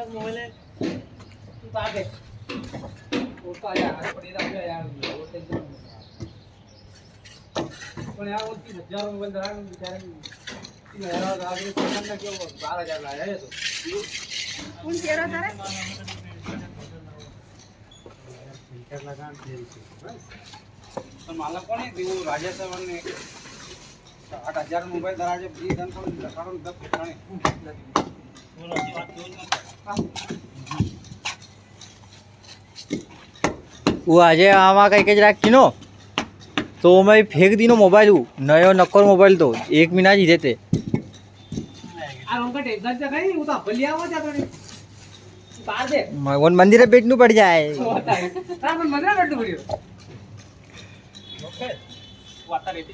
mobile तू ताके photo आया आज पड़ी रहा यार वो टेंशन पण यार वो 30,000 मोबाइल धरा बेचारे 30,000 आगे सेकंड ना क्यों 12,000 लाया है तो कौन 13,000 है फिल्टर लगा दे तो माला कोण आहे देऊ राजा साहेबांनी 8,000 मोबाइल धरा जे फ्री धन कोण काढून दब ठिकाणी वो आज आमा कहीं के जरा किनो तो मैं फेंक दी नो मोबाइल हूँ नयो नक्कर मोबाइल तो 1 महीना ही देते उनका टेंशन से कहीं वो तो बलिया हो जाता है बाहर दे वन मंदिर बैठनू पड़ जाए मंदिर बैठनू पड़ी ओके वाता रेती